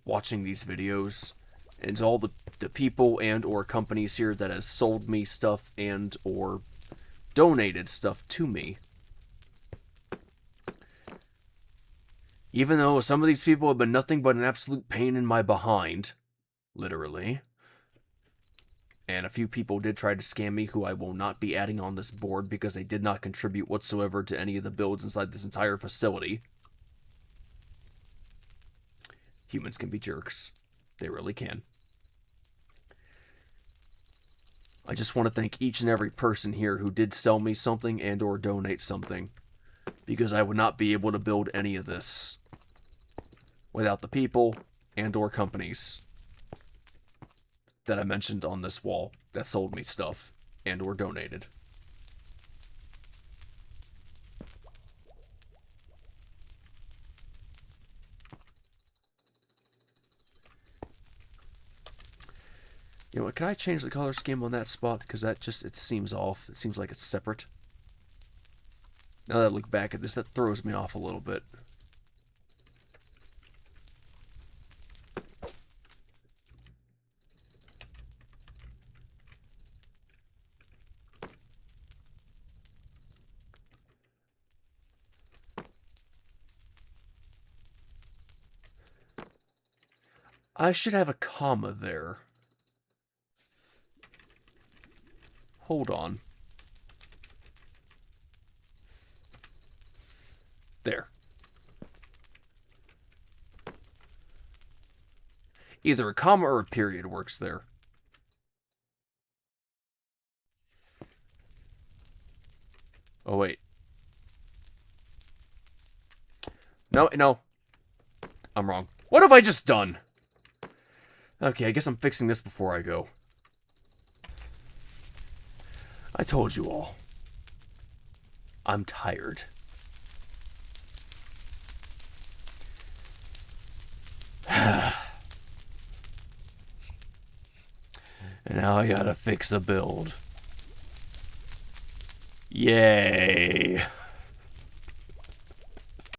watching these videos, and to all the people and or companies here that has sold me stuff and or donated stuff to me. Even though some of these people have been nothing but an absolute pain in my behind, literally. And a few people did try to scam me, who I will not be adding on this board because they did not contribute whatsoever to any of the builds inside this entire facility. Humans can be jerks. They really can. I just want to thank each and every person here who did sell me something and or donate something, because I would not be able to build any of this without the people and or companies that I mentioned on this wall that sold me stuff and or donated. You know what, can I change the color scheme on that spot? Because that just, it seems off. It seems like it's separate. Now that I look back at this, that throws me off a little bit. I should have a comma there. Hold on. There. Either a comma or a period works there. Oh, wait. No, no. I'm wrong. What have I just done? Okay, I guess I'm fixing this before I go. I told you all. I'm tired. And now I gotta fix a build. Yay!